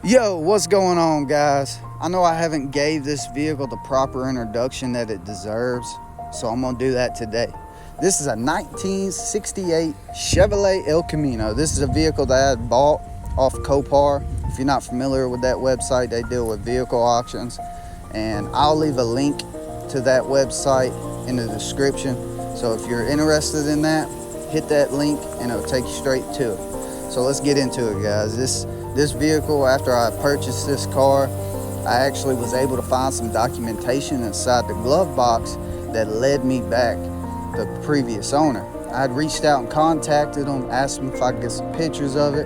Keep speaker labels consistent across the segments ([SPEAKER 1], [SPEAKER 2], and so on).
[SPEAKER 1] Yo, what's going on, guys? I know I haven't gave this vehicle the proper introduction that it deserves, so I'm gonna do that today. This is a 1968 Chevrolet El Camino. This is a vehicle that I had bought off Copart. If you're not familiar with that website, they deal with vehicle auctions, and I'll leave a link to that website in the description. So if you're interested in that, hit that link and it'll take you straight to it. So let's get into it, guys. This vehicle, after I purchased this car, I actually was able to find some documentation inside the glove box that led me back to the previous owner. I had reached out and contacted him, asked him if I could get some pictures of it,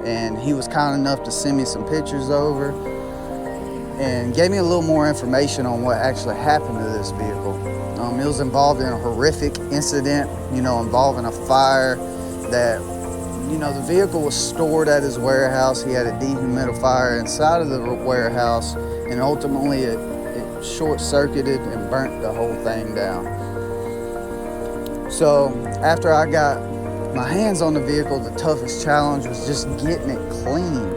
[SPEAKER 1] and he was kind enough to send me some pictures over and gave me a little more information on what actually happened to this vehicle. It was involved in a horrific incident, involving a fire that, the vehicle was stored at his warehouse. He had a dehumidifier inside of the warehouse, and ultimately it short-circuited and burnt the whole thing down. So after I got my hands on the vehicle, the toughest challenge was just getting it clean.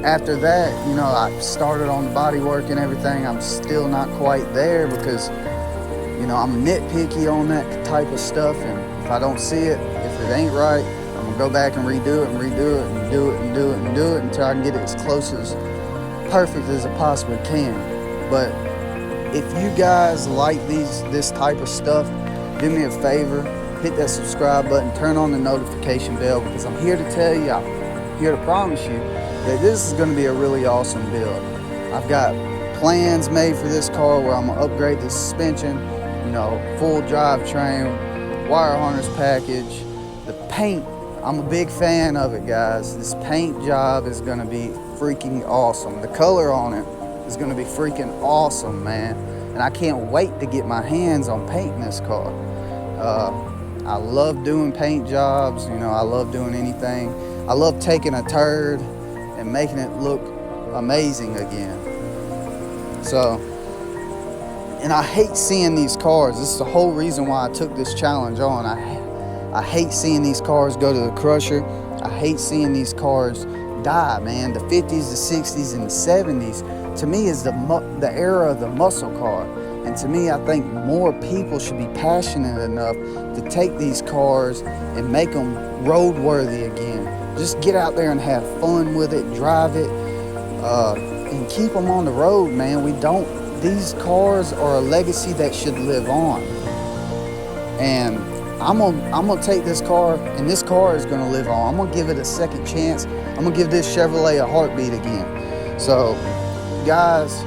[SPEAKER 1] After that, I started on the body work and everything. I'm still not quite there because, I'm nitpicky on that type of stuff, and if I don't see it, if it ain't right, I'm gonna go back and redo it and redo it and do it and do it and do it until I can get it as close as perfect as I possibly can. But if you guys like this type of stuff, do me a favor, hit that subscribe button, turn on the notification bell, because I'm here to tell you, I'm here to promise you that this is going to be a really awesome build. I've got plans made for this car where I'm gonna upgrade the suspension, full drivetrain, wire harness package, the paint. I'm a big fan of it, guys. This paint job is gonna be freaking awesome. The color on it is gonna be freaking awesome, man. And I can't wait to get my hands on painting this car. I love doing paint jobs. I love doing anything. I love taking a turd and making it look amazing again. And I hate seeing these cars. This is the whole reason why I took this challenge on. I hate seeing these cars go to the crusher. I hate seeing these cars die, man. The 50s, the 60s, and the 70s, to me, is the era of the muscle car. And to me, I think more people should be passionate enough to take these cars and make them roadworthy again. Just get out there and have fun with it, drive it, and keep them on the road, man. These cars are a legacy that should live on. And I'm gonna take this car, and this car is gonna live on. I'm gonna give it a second chance. I'm gonna give this Chevrolet a heartbeat again. So, guys,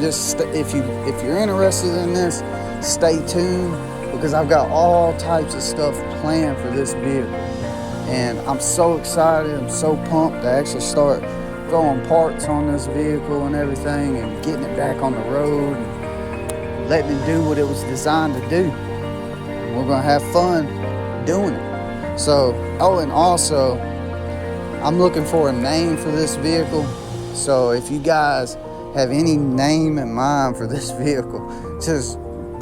[SPEAKER 1] just if you're interested in this, stay tuned, because I've got all types of stuff planned for this vehicle, and I'm so excited. I'm so pumped to actually start throwing parts on this vehicle and everything, and getting it back on the road and letting it do what it was designed to do. We're gonna have fun doing it. So, and also, I'm looking for a name for this vehicle. So if you guys have any name in mind for this vehicle, just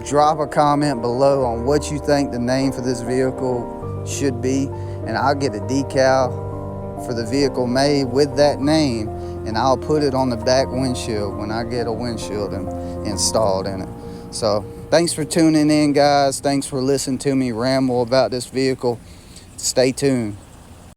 [SPEAKER 1] drop a comment below on what you think the name for this vehicle should be, and I'll get a decal for the vehicle made with that name, and I'll put it on the back windshield when I get a windshield installed in it. So thanks for tuning in, guys. Thanks for listening to me ramble about this vehicle. Stay tuned.